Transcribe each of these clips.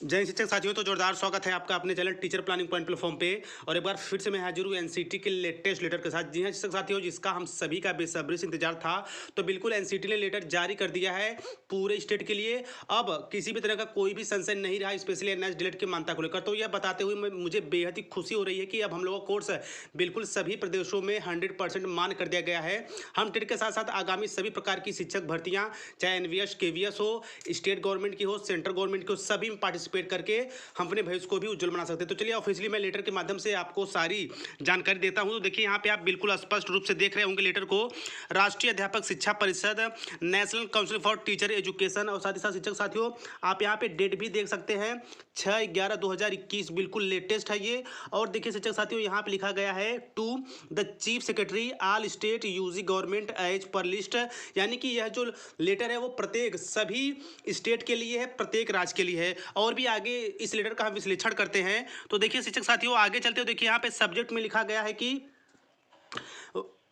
जय शिक्षक साथियों, तो जोरदार स्वागत है आपका अपने channel teacher planning point platform पे। और एक बार फिर से मैं हाजिर हूँ एनसीटी के लेटेस्ट लेटर के साथ। जी हाँ शिक्षक साथियों, जिसका हम सभी का बेसब्री से इंतजार था। तो बिल्कुल एनसीटी ने लेटर जारी कर दिया है पूरे स्टेट के लिए। अब किसी भी तरह का कोई भी संशय नहीं रहा, स्पेशली एनएस डिलेट की मान्यता को लेकर। तो यह बताते हुए मुझे बेहद ही खुशी हो रही है कि अब हम लोगों का कोर्स बिल्कुल सभी प्रदेशों में 100% मान कर दिया गया है। हम टेट के साथ साथ आगामी सभी प्रकार की शिक्षक भर्तियाँ, चाहे एनवीएस केवीएस हो, स्टेट गवर्नमेंट की हो, सेंट्रल गवर्नमेंट की हो, सभी में पार्टिसिपेट करके हम अपने भविष्य को भी उज्जवल बना सकते हैं। तो चलिए ऑफिशियली मैं लेटर के माध्यम से आपको सारी जानकारी देता हूं। तो देखिए यहाँ पे आप बिल्कुल स्पष्ट रूप से देख रहे होंगे लेटर को। राष्ट्रीय अध्यापक शिक्षा परिषद, national council for teacher education, और साथ ही साथ शिक्षक साथियों आप यहाँ पे डेट भी देख सकते हैं 6/11/2021, बिल्कुल लेटेस्ट है ये। और देखिए शिक्षक साथियों यहाँ पे लिखा गया है to the chief secretary all state UG government as per list. यानी कि यह जो लेटर है वो प्रत्येक सभी स्टेट के लिए है, प्रत्येक राज्य के लिए है। और भी आगे इस लेटर का हम विश्लेषण करते हैं। तो देखिए शिक्षक साथियों आगे चलते हो, देखिए यहाँ पे सब्जेक्ट में लिखा गया है कि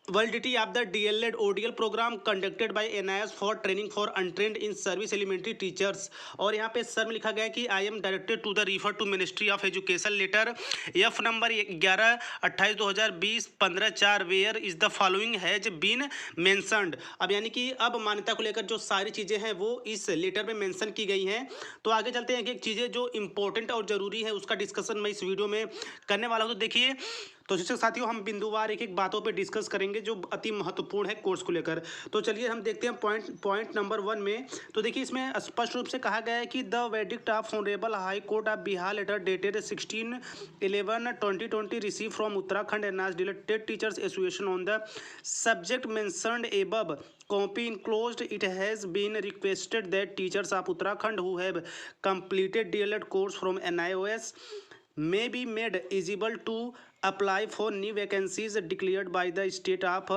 validity of the DLED ODL program conducted by NIS for training for untrained in service elementary teachers। और यहाँ पे सर में लिखा गया है कि I am directed to the refer to ministry of education letter F number 11/28/2020 15/4 where is the following has been mentioned. अब यानी कि अब मान्यता को लेकर जो सारी चीज़ें हैं वो इस लेटर में मेंशन की गई हैं। तो आगे चलते हैं कि एक चीज़ें जो इंपॉर्टेंट और ज़रूरी है उसका डिस्कशन मैं इस वीडियो में करने वाला हूँ। तो देखिए, तो शिक्षक साथियों हम बिंदुवार एक एक बातों पे डिस्कस करेंगे जो अति महत्वपूर्ण है कोर्स को लेकर। तो चलिए हम देखते हैं पॉइंट नंबर 1 में। तो देखिए इसमें स्पष्ट रूप से कहा गया है कि the verdict of honourable high court of Bihar letter dated 16/11/2020 receive from Uttarakhand NIS deleted teachers association on the subject mentioned above copy enclosed. It has been requested that teachers of Uttarakhand who have completed DLED course from NIOS may be made eligible to apply for new vacancies declared by the state of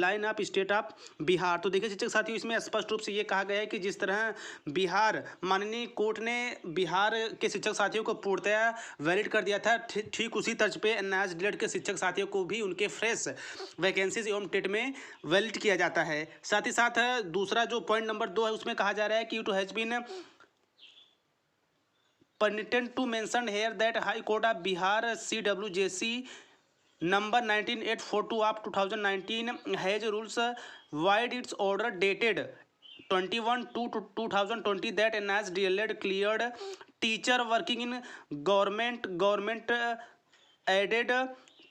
line of state of Bihar. तो देखिए शिक्षक साथियों इसमें स्पष्ट रूप से ये कहा गया है कि जिस तरह बिहार माननीय कोर्ट ने बिहार के शिक्षक साथियों को पूर्णतया वैलिड कर दिया था, ठीक उसी तर्ज पे एनआईएस डिलेट के शिक्षक साथियों को भी उनके फ्रेश वैकेंसीज एवं टेट में वैलिड किया जाता है। साथ ही साथ दूसरा जो पॉइंट नंबर 2 है उसमें कहा जा रहा है कि it has been pertinent to mention here that High Court of Bihar CWJC number 19842 of 2019 has rules wide its order dated 21/2/2020 that NIS DLED cleared teacher working in government aided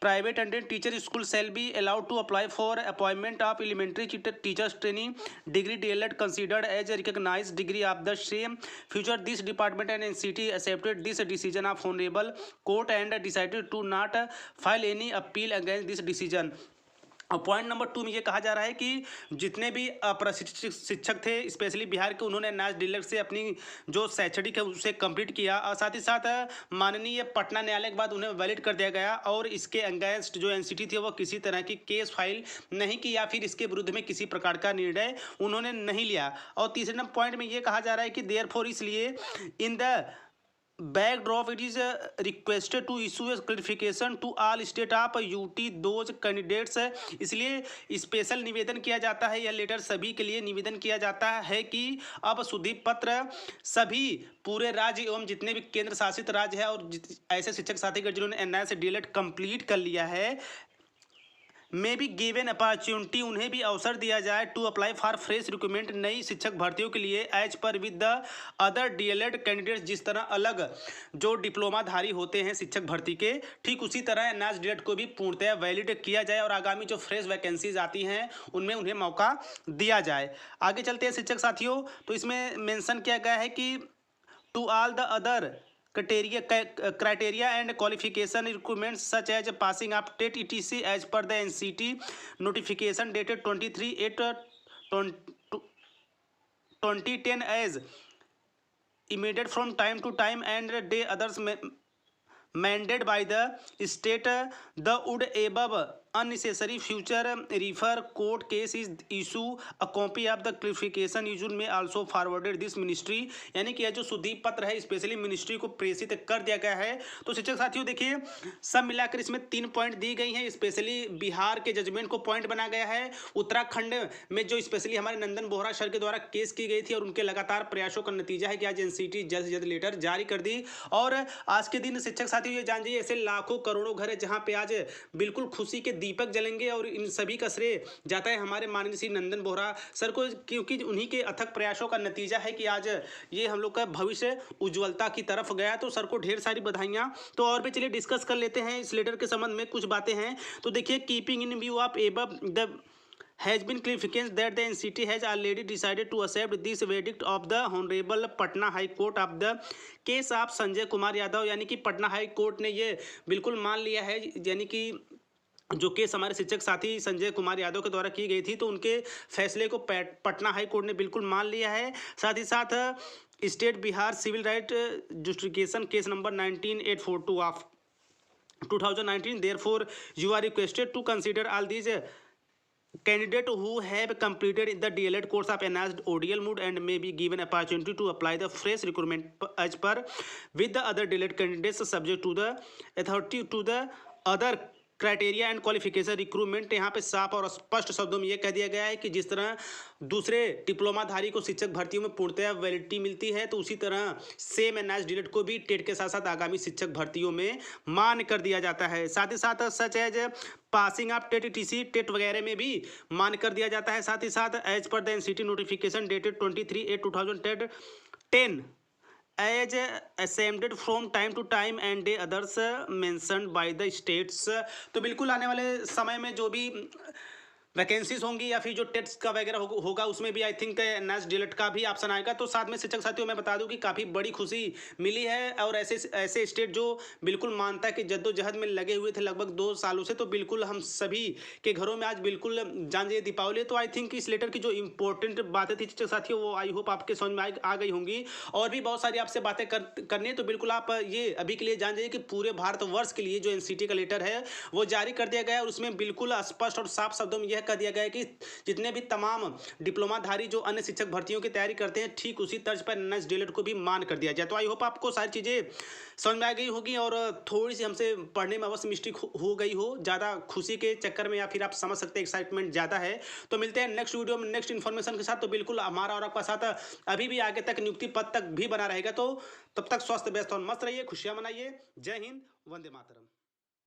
private and teacher school shall be allowed to apply for appointment of elementary teachers training degree DLED considered as a recognized degree of the same future. This department and NCT accepted this decision of honorable court and decided to not file any appeal against this decision। और point number 2 में ये कहा जा रहा है कि जितने भी अप्रशिक्षित शिक्षक थे स्पेशली बिहार के, उन्होंने एनआईएस डिलेट से अपनी जो शैक्षणिक है उसे कंप्लीट किया और साथ ही साथ माननीय पटना न्यायालय के बाद उन्हें वैलिड कर दिया गया और इसके अगेंस्ट जो एनसीटी थी वो किसी तरह की केस फाइल नहीं की या फिर इसके विरुद्ध में किसी प्रकार का निर्णय उन्होंने नहीं लिया। और तीसरे नंबर पॉइंट में ये कहा जा रहा है कि देयरफॉर इसलिए in the backdrop it is requested to issue a clarification to all state of UT those candidates। इसलिए स्पेशल निवेदन किया जाता है, यह लेटर सभी के लिए निवेदन किया जाता है कि अब सुदीप पत्र सभी पूरे राज्य एवं जितने भी केंद्र शासित राज्य है और ऐसे शिक्षक साथी जिन्होंने एनआईएस डीएलएड कंप्लीट कर लिया है मे बी गिवन अपॉर्चुनिटी, उन्हें भी अवसर दिया जाए to apply for fresh recruitment नई शिक्षक भर्तियों के लिए as per with the other DElEd candidates. जिस तरह अलग जो डिप्लोमाधारी होते हैं शिक्षक भर्ती के, ठीक उसी तरह एनआईएस डीएलएड को भी पूर्णतः वैलिड किया जाए और आगामी जो फ्रेश वैकेंसीज आती हैं उनमें उन्हें मौका दिया जाए। आगे चलते हैं शिक्षक साथियों, तो इसमें मेंशन किया गया है कि to all the other criteria and qualification requirements such as passing of TET etc as per the NCT notification dated 23/8/2010 as amended from time to time and day others mandated by the state, the would above unnecessary future refer court case is issue a copy of the clarification issue में also forwarded this ministry। यानी कि यह जो सुदीप पत्र है specially ministry को प्रेषित कर दिया गया है। तो शिक्षक साथियों देखिए, सब मिलाकर इसमें 3 पॉइंट दी गई हैं। स्पेशली बिहार के जजमेंट को पॉइंट बना गया है। उत्तराखंड में जो स्पेशली हमारे नंदन बोहरा सर के द्वारा केस की गई थी और उनके लगातार प्रयासों का नतीजा है कि आज एनसीटी जल्द से जल्द लेटर जारी कर दी। और आज के दिन शिक्षक साथियों ये जान जाइए, ऐसे लाखों करोड़ों घर है जहां पे आज बिल्कुल खुशी के दीपक जलेंगे और इन सभी का श्रेय जाता है हमारे माननीय श्री नंदन बोहरा सर को, क्योंकि उन्हीं के अथक प्रयासों का नतीजा है कि आज ये हम लोग का भविष्य उज्ज्वलता की तरफ गया। तो सर को ढेर सारी बधाइयां। तो और भी चलिए डिस्कस कर लेते हैं इस लेटर के संबंध में कुछ बातें हैं। तो देखिए, keeping in view of above the has been clarification that the NCT has already decided to accept this verdict of the Honorable Patna High Court of the case of Sanjay Kumar Yadav. यानी कि पटना हाई कोर्ट ने ये बिल्कुल मान लिया है, यानी कि जो केस हमारे शिक्षक साथी संजय कुमार यादव के द्वारा की गई थी, तो उनके फैसले को पटना हाई कोर्ट ने बिल्कुल मान लिया है। साथ ही साथ state Bihar civil right justification case number 19842 of 2019 therefore you are requested to consider all these candidate who have completed the DLED course of enhanced ODL mode and may be given opportunity to apply the fresh recruitment as per with the other DLED candidates subject to the authority to the other criteria and qualification recruitment. यहाँ पे साफ और स्पष्ट शब्दों में ये कह दिया गया है कि जिस तरह दूसरे डिप्लोमाधारी को शिक्षक भर्तियों में पूर्णतः वैलिडिटी मिलती है, तो उसी तरह सेम एनएच डीलेट को भी टेट के साथ साथ आगामी शिक्षक भर्तियों में मान कर दिया जाता है। साथ ही साथ such as passing of TET TC TET वगैरह में भी मान कर दिया जाता है। साथ ही साथ as per the NCT notification dated 23/8/2010 as assembled from time to time and the others mentioned by the states। तो बिल्कुल आने वाले समय में जो भी वैकेंसीज होंगी या फिर जो टेट्स का वगैरह होगा उसमें भी आई थिंक एनएच डीलेट का भी ऑप्शन आएगा। तो साथ में शिक्षक साथियों मैं बता दूं कि काफ़ी बड़ी खुशी मिली है। और ऐसे स्टेट जो बिल्कुल मानता है कि जद्दोजहद में लगे हुए थे लगभग 2 सालों से, तो बिल्कुल हम सभी के घरों में आज बिल्कुल जान जाइए दीपावली। तो आई थिंक इस लेटर की जो इंपॉर्टेंट बातें थी शिक्षक साथियों वो आई होप आपके समझ में आ गई होंगी। और भी बहुत सारी आपसे बातें करनी है, तो बिल्कुल आप ये अभी के लिए जान जाइए कि पूरे भारतवर्ष के लिए जो एनसीटी का लेटर है वो जारी कर दिया गया है और उसमें बिल्कुल स्पष्ट और साफ शब्दों में कह दिया गया है कि जितने भी तमाम डिप्लोमाधारी जो अन्य शिक्षक भर्तियों की तैयारी करते हैं, ठीक उसी तर्ज पर एनएच डीलेट को भी मान कर दिया जाए। तो आई होप आपको सारी चीज़ें समझ में आ गई होगी और थोड़ी सी हमसे पढ़ने में अवश्य मिस्टेक हो गई हो, ज़्यादा खुशी के चक्कर में, या फिर आप समझ सकते हैं एक्साइटमेंट ज़्यादा है। तो मिलते हैं नेक्स्ट वीडियो में नेक्स्ट इन्फॉर्मेशन के साथ। तो बिल्कुल हमारा और आपका साथ अभी भी आगे तक नियुक्ति पद तक भी बना रहेगा। तो तब तक स्वस्थ व्यस्त और मस्त रहिए, खुशियाँ मनाइए। जय हिंद, वंदे मातरम।